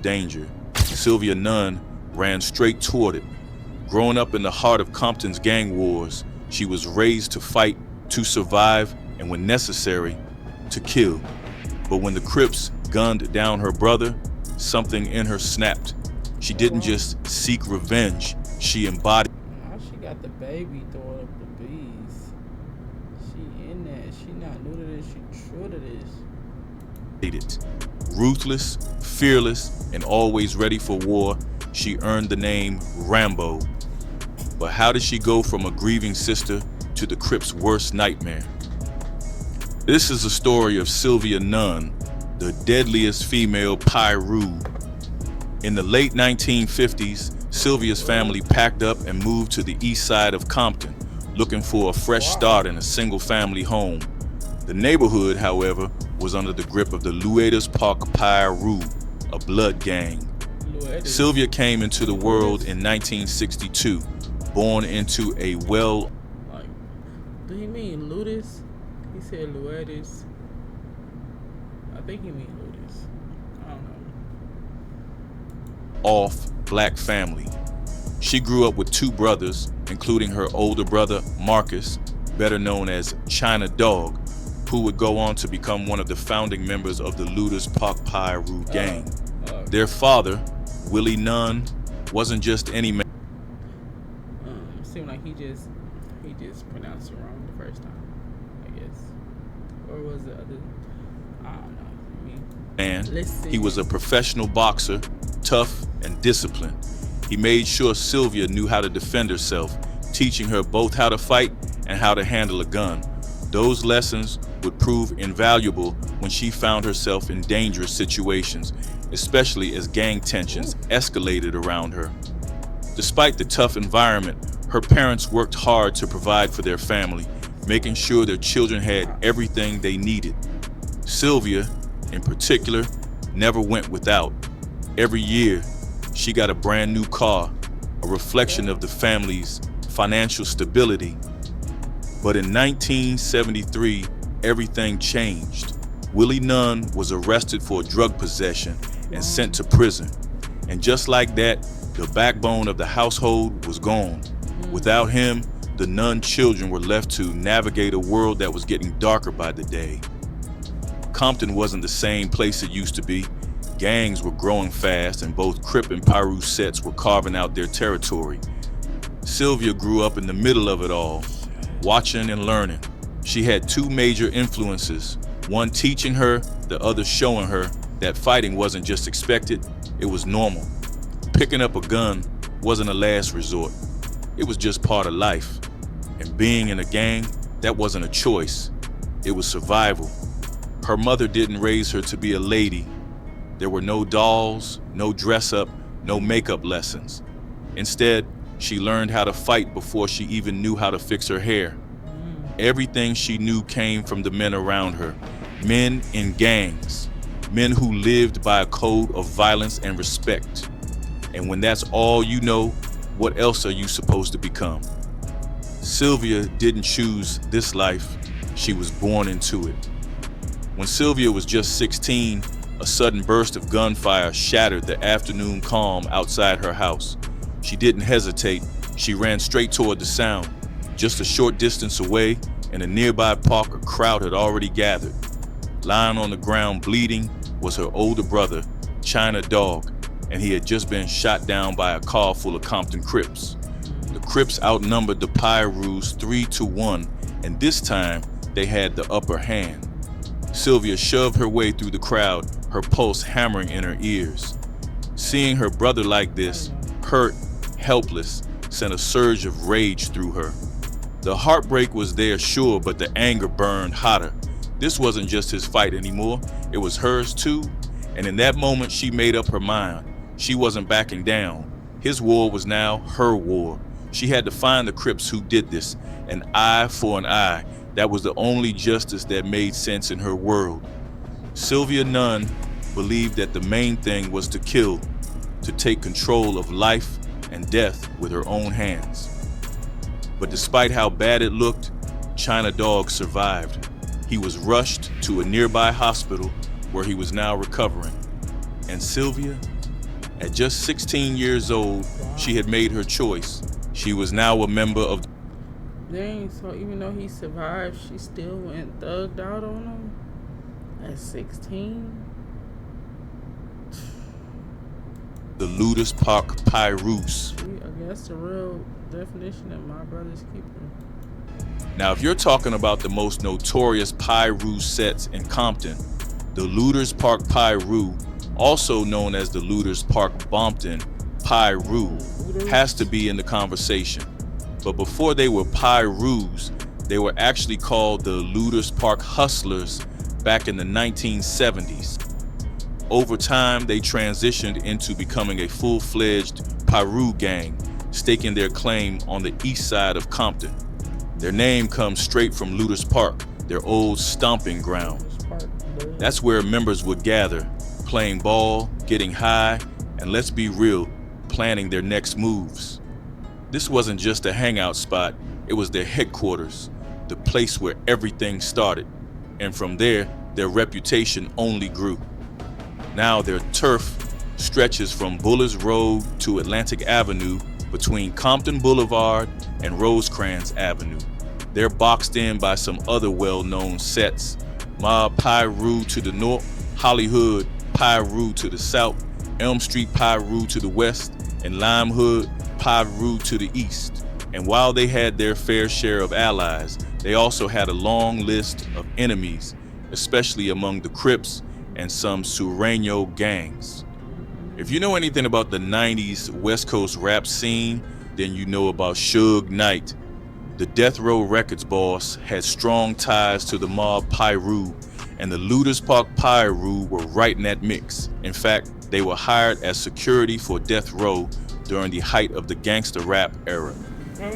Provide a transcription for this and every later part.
danger, Sylvia Nunn ran straight toward it. Growing up in the heart of Compton's gang wars, she was raised to fight, to survive, and when necessary, to kill. But when the Crips gunned down her brother, something in her snapped. She didn't just seek revenge, she embodied. How she got the baby throwing up the bees? She in that. She not new to this, she true to this. Ruthless, fearless, and always ready for war, she earned the name Rambo. But how did she go from a grieving sister to the Crips' worst nightmare? This is the story of Sylvia Nunn, the deadliest female Piru. In the late 1950s, Sylvia's family packed up and moved to the east side of Compton, looking for a fresh start in a single-family home. The neighborhood, however, was under the grip of the lled Piru, a blood gang. Sylvia came into the world in 1962, born into a Like, do he mean Ludus? He said Luedis. I think he mean Ludus. I don't know. Off black family. She grew up with two brothers, including her older brother Marcus, better known as China Dog, who would go on to become one of the founding members of the lled Piru gang. Their father, Willie Nunn, wasn't just any man. Seemed like he just pronounced it wrong the first time, I guess. Or was the other? I don't know. And he was a professional boxer, tough and disciplined. He made sure Sylvia knew how to defend herself, teaching her both how to fight and how to handle a gun. Those lessons would prove invaluable when she found herself in dangerous situations, especially as gang tensions escalated around her. Despite the tough environment, her parents worked hard to provide for their family, making sure their children had everything they needed. Sylvia, in particular, never went without. Every year, she got a brand new car, a reflection of the family's financial stability. But in 1973, everything changed. Willie Nunn was arrested for drug possession and sent to prison. And just like that, the backbone of the household was gone. Without him, the Nunn children were left to navigate a world that was getting darker by the day. Compton wasn't the same place it used to be. Gangs were growing fast, and both Crip and Piru sets were carving out their territory. Sylvia grew up in the middle of it all, watching and learning. She had two major influences, one teaching her, the other showing her that fighting wasn't just expected, it was normal. Picking up a gun wasn't a last resort, it was just part of life. And being in a gang, that wasn't a choice, it was survival. Her mother didn't raise her to be a lady. There were no dolls, no dress up, no makeup lessons. Instead, she learned how to fight before she even knew how to fix her hair. Everything she knew came from the men around her, men in gangs, men who lived by a code of violence and respect. And when that's all you know, what else are you supposed to become? Sylvia didn't choose this life, she was born into it. When Sylvia was just 16, a sudden burst of gunfire shattered the afternoon calm outside her house. She didn't hesitate, she ran straight toward the sound. Just a short distance away, in a nearby park, a crowd had already gathered. Lying on the ground bleeding was her older brother, China Dog, and he had just been shot down by a car full of Compton Crips. The Crips outnumbered the Pirus 3-1, and this time they had the upper hand. Sylvia shoved her way through the crowd, her pulse hammering in her ears. Seeing her brother like this, hurt, helpless, sent a surge of rage through her. The heartbreak was there, sure, but the anger burned hotter. This wasn't just his fight anymore, it was hers too. And in that moment, she made up her mind. She wasn't backing down. His war was now her war. She had to find the Crips who did this, an eye for an eye. That was the only justice that made sense in her world. Sylvia Nunn believed that the main thing was to kill, to take control of life and death with her own hands. But despite how bad it looked, China Dog survived. He was rushed to a nearby hospital where he was now recovering. And Sylvia, At just 16 years old, she had made her choice. She was now a member of Dang, so even though he survived, she still went thugged out on him at 16? the Ludus Park Pyrus. I guess the real definition of my brother's keeper. Now, if you're talking about the most notorious Piru sets in Compton, the Ludus Park Piru, also known as the Ludus Park Bompton Piru, has to be in the conversation. But before they were Pyrus, they were actually called the Ludus Park Hustlers back in the 1970s. Over time, they transitioned into becoming a full-fledged Piru gang, staking their claim on the east side of Compton. Their name comes straight from Ludus Park, their old stomping ground. That's where members would gather, playing ball, getting high, and let's be real, planning their next moves. This wasn't just a hangout spot, it was their headquarters, the place where everything started. And from there, their reputation only grew. Now their turf stretches from Bullis Road to Atlantic Avenue between Compton Boulevard and Rosecrans Avenue. They're boxed in by some other well-known sets. Mob Piru to the north, Hollywood Piru to the south, Elm Street Piru to the west, and Lime Hood Piru to the east. And while they had their fair share of allies, they also had a long list of enemies, especially among the Crips and some Sureño gangs. If you know anything about the 90s West Coast rap scene, then you know about Suge Knight. The Death Row Records boss had strong ties to the mob Piru, and the Ludus Park Piru were right in that mix. In fact, they were hired as security for Death Row during the height of the gangster rap era.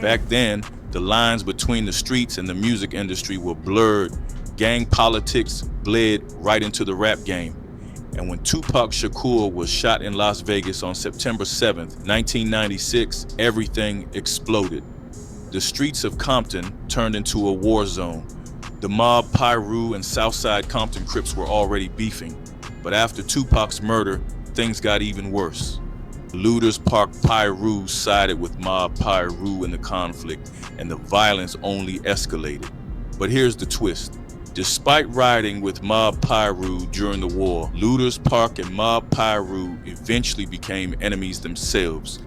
Back then, the lines between the streets and the music industry were blurred. Gang politics bled right into the rap game. And when Tupac Shakur was shot in Las Vegas on September 7th, 1996, everything exploded. The streets of Compton turned into a war zone. The mob Piru and Southside Compton Crips were already beefing, but after Tupac's murder, things got even worse. Ludus Park Piru sided with mob Piru in the conflict, and the violence only escalated. But here's the twist. Despite riding with mob Piru during the war, Ludus Park and mob Piru eventually became enemies themselves.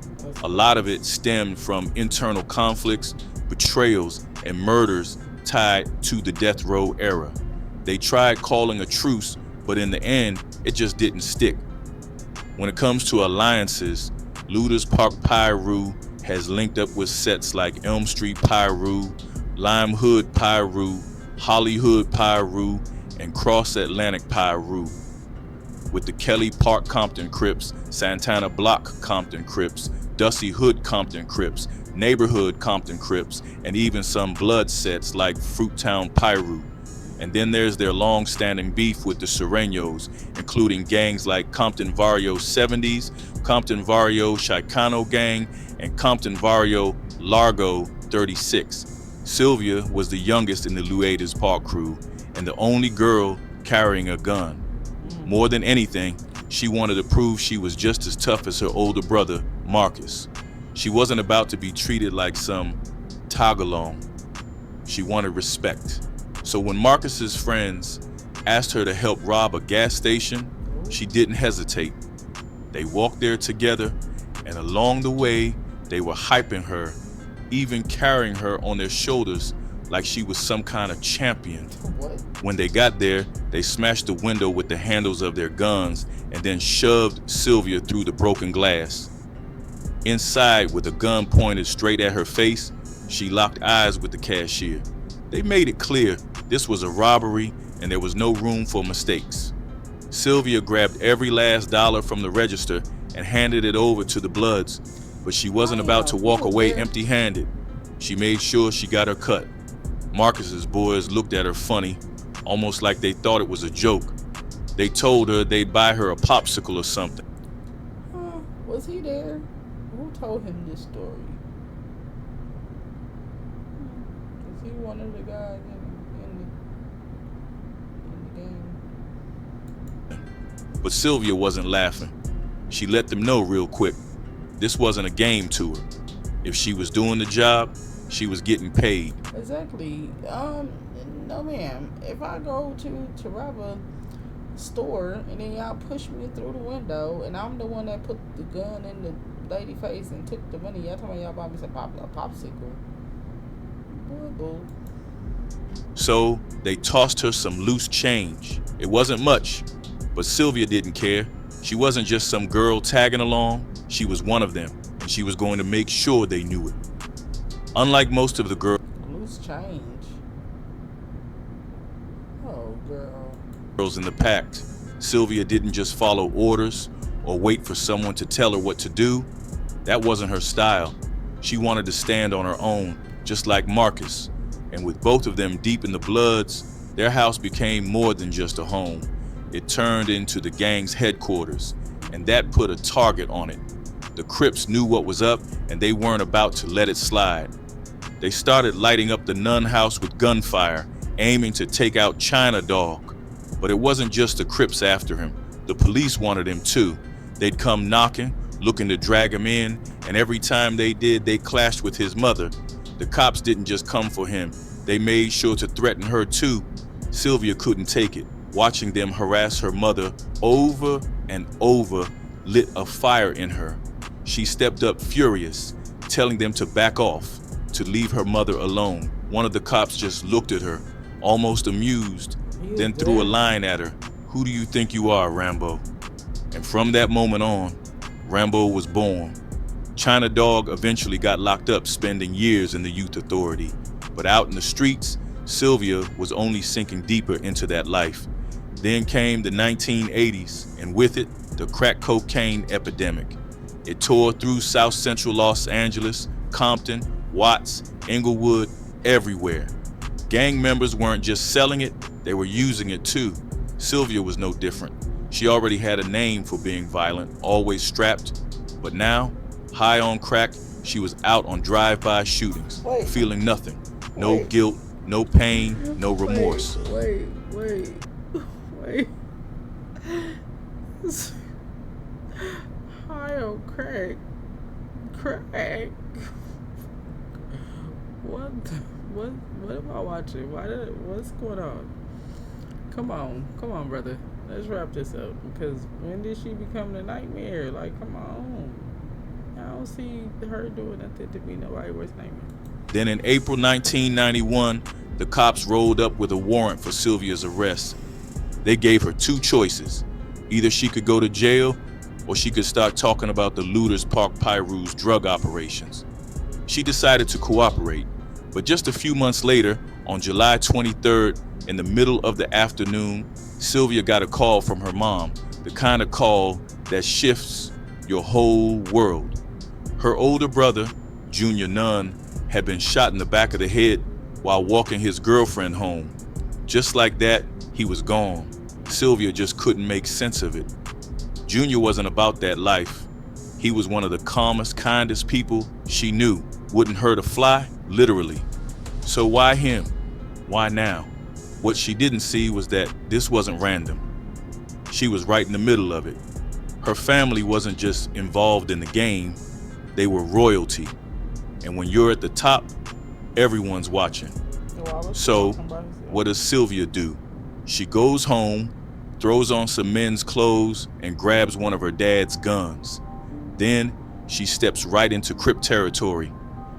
A lot of it stemmed from internal conflicts, betrayals, and murders tied to the death row era. They tried calling a truce, but in the end, it just didn't stick. When it comes to alliances, Ludus Park Piru has linked up with sets like Elm Street Piru, Lime Hood Piru, Hollywood Piru, and Cross Atlantic Piru. With the Kelly Park Compton Crips, Santana Block Compton Crips, Dusty Hood Compton Crips, Neighborhood Compton Crips, and even some blood sets like Fruittown Piru. And then there's their long-standing beef with the Sureños, including gangs like Compton Vario 70s, Compton Vario Chicano Gang, and Compton Vario Largo 36. Sylvia was the youngest in the Lueda's Park crew and the only girl carrying a gun. More than anything, she wanted to prove she was just as tough as her older brother, Marcus. She wasn't about to be treated like some tagalong. She wanted respect. So when Marcus's friends asked her to help rob a gas station, she didn't hesitate. They walked there together, and along the way, they were hyping her, even carrying her on their shoulders like she was some kind of champion. When they got there, they smashed the window with the handles of their guns and then shoved Sylvia through the broken glass. Inside, with a gun pointed straight at her face, she locked eyes with the cashier. They made it clear this was a robbery and there was no room for mistakes. Sylvia grabbed every last dollar from the register and handed it over to the Bloods, but she wasn't about to walk away empty-handed. She made sure she got her cut. Marcus's boys looked at her funny, almost like they thought it was a joke. They told her they'd buy her a popsicle or something. Was he there? Who told him this story? Was he one of the guys in the game? But Sylvia wasn't laughing. She let them know real quick. This wasn't a game to her. If she was doing the job, she was getting paid. Exactly. No ma'am. If I go to rob a store and then y'all push me through the window and I'm the one that put the gun in the lady face and took the money, y'all talking about y'all bought me a popsicle. Boy, boo. So they tossed her some loose change. It wasn't much, but Sylvia didn't care. She wasn't just some girl tagging along. She was one of them, and she was going to make sure they knew it. Unlike most of the Loose change. Oh, girls in the pact, Sylvia didn't just follow orders or wait for someone to tell her what to do. That wasn't her style. She wanted to stand on her own, just like Marcus. And with both of them deep in the bloods, their house became more than just a home. It turned into the gang's headquarters, and that put a target on it. The Crips knew what was up, and they weren't about to let it slide. They started lighting up the Nun house with gunfire, aiming to take out China Dog. But it wasn't just the Crips after him. The police wanted him too. They'd come knocking, looking to drag him in, and every time they did, they clashed with his mother. The cops didn't just come for him. They made sure to threaten her too. Sylvia couldn't take it. Watching them harass her mother over and over lit a fire in her. She stepped up furious, telling them to back off, to leave her mother alone. One of the cops just looked at her, almost amused, then threw a line at her. "Who do you think you are, Rambo?" And from that moment on, Rambo was born. China Dog eventually got locked up, spending years in the youth authority. But out in the streets, Sylvia was only sinking deeper into that life. Then came the 1980s, and with it, the crack cocaine epidemic. It tore through South Central Los Angeles, Compton, Watts, Inglewood, everywhere. Gang members weren't just selling it, they were using it too. Sylvia was no different. She already had a name for being violent, always strapped. But now, high on crack, she was out on drive-by shootings, feeling nothing. No guilt, no pain, no remorse. Wait. High on crack. What am I watching? What's going on? Come on, brother. Let's wrap this up. Because when did she become the nightmare? Like, come on. I don't see her doing nothing to be nobody worth naming. Then in April 1991, the cops rolled up with a warrant for Sylvia's arrest. They gave her two choices. Either she could go to jail or she could start talking about the looters Park Piru's drug operations. She decided to cooperate, but just a few months later, on July 23rd, in the middle of the afternoon, Sylvia got a call from her mom, the kind of call that shifts your whole world. Her older brother, Junior Nunn, had been shot in the back of the head while walking his girlfriend home. Just like that, he was gone. Sylvia just couldn't make sense of it. Junior wasn't about that life. He was one of the calmest, kindest people she knew. Wouldn't hurt a fly, literally. So why him? Why now? What she didn't see was that this wasn't random. She was right in the middle of it. Her family wasn't just involved in the game, they were royalty. And when you're at the top, everyone's watching. So, what does Sylvia do? She goes home, throws on some men's clothes, and grabs one of her dad's guns. Then, she steps right into Crip territory.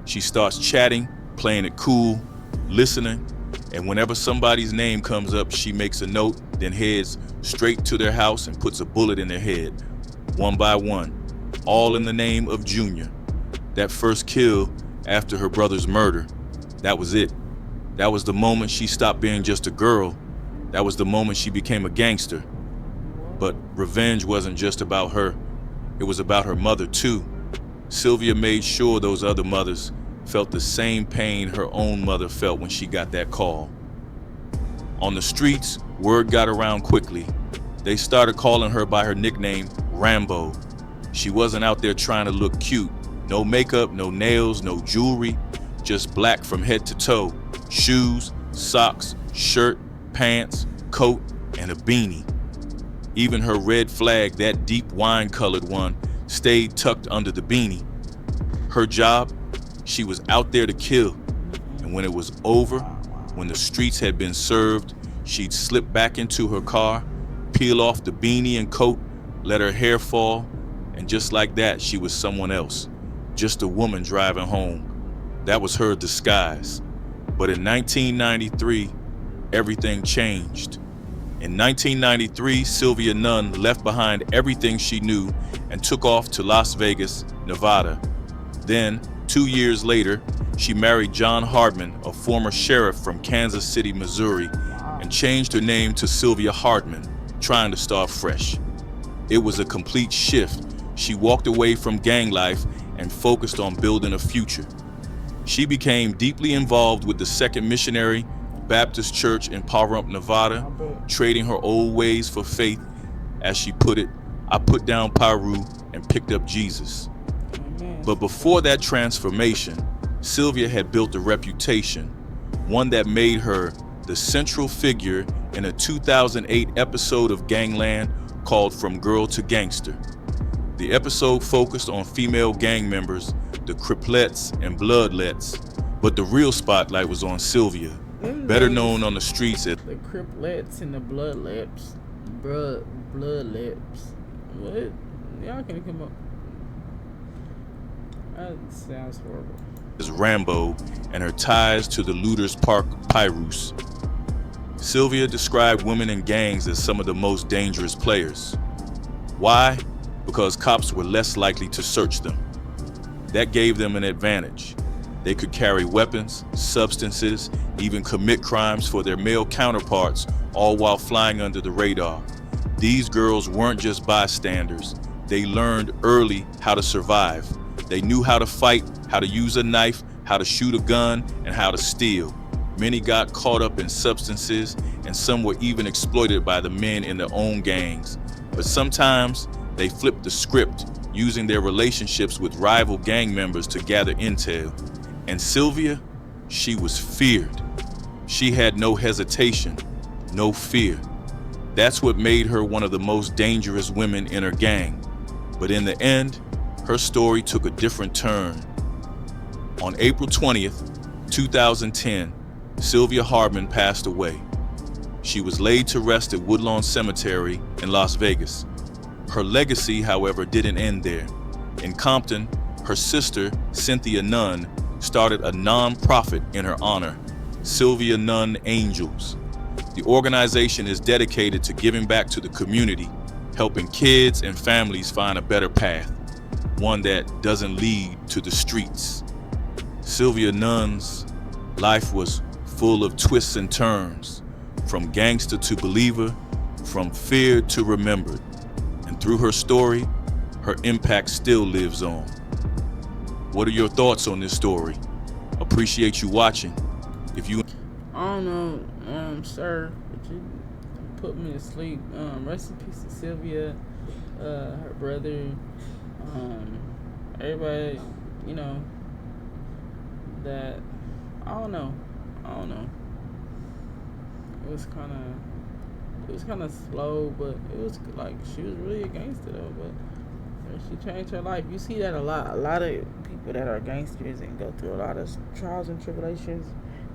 She starts chatting, playing it cool, listening, and whenever somebody's name comes up, she makes a note, then heads straight to their house and puts a bullet in their head, one by one, all in the name of Junior. That first kill after her brother's murder, that was it. That was the moment she stopped being just a girl. That was the moment she became a gangster. But revenge wasn't just about her. It was about her mother too. Sylvia made sure those other mothers felt the same pain her own mother felt when she got that call. On the streets, word got around quickly. They started calling her by her nickname, Rambo. She wasn't out there trying to look cute. No makeup, no nails, no jewelry, just black from head to toe. Shoes, socks, shirt, pants, coat, and a beanie. Even her red flag, that deep wine-colored one, stayed tucked under the beanie. Her job? She was out there to kill. And when it was over, when the streets had been served, she'd slip back into her car, peel off the beanie and coat, let her hair fall, and just like that, she was someone else. Just a woman driving home. That was her disguise. But in 1993, everything changed. In 1993, Sylvia Nunn left behind everything she knew and took off to Las Vegas, Nevada. Then, 2 years later, she married John Hardman, a former sheriff from Kansas City, Missouri, and changed her name to Sylvia Hardman, trying to start fresh. It was a complete shift. She walked away from gang life and focused on building a future. She became deeply involved with the Second Missionary Baptist Church in Pahrump, Nevada, trading her old ways for faith. As she put it, I put down Piru and picked up Jesus. But before that transformation, Sylvia had built a reputation, one that made her the central figure in a 2008 episode of Gangland called From Girl to Gangster. The episode focused on female gang members, the Criplets and Bloodlets, but the real spotlight was on Sylvia, better known on the streets as the Criplets and the Bloodlets. Bloodlets. What? Y'all can come up. That sounds horrible. As Rambo and her ties to the Looters Park Pyrus. Sylvia described women in gangs as some of the most dangerous players. Why? Because cops were less likely to search them. That gave them an advantage. They could carry weapons, substances, even commit crimes for their male counterparts, all while flying under the radar. These girls weren't just bystanders. They learned early how to survive. They knew how to fight, how to use a knife, how to shoot a gun, and how to steal. Many got caught up in substances, and some were even exploited by the men in their own gangs. But sometimes they flipped the script, using their relationships with rival gang members to gather intel. And Sylvia, she was feared. She had no hesitation, no fear. That's what made her one of the most dangerous women in her gang. But in the end, her story took a different turn. On April 20th, 2010, Sylvia Hardman passed away. She was laid to rest at Woodlawn Cemetery in Las Vegas. Her legacy, however, didn't end there. In Compton, her sister, Cynthia Nunn, started a non-profit in her honor, Sylvia Nunn Angels. The organization is dedicated to giving back to the community, helping kids and families find a better path, one that doesn't lead to the streets. Sylvia Nunn's life was full of twists and turns, from gangster to believer, from feared to remembered. And through her story, her impact still lives on. What are your thoughts on this story? Appreciate you watching. If you... I don't know, sir, but you put me to sleep. Rest in peace to Sylvia, her brother, everybody, you know, that, I don't know. It was kind of slow, but it was like, she was really a gangster though, but she changed her life. You see that a lot of people that are gangsters and go through a lot of trials and tribulations,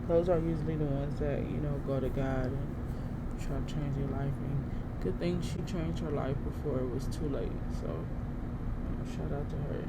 those are usually the ones that, you know, go to God and try to change their life. And good thing she changed her life before it was too late, so shout out to her.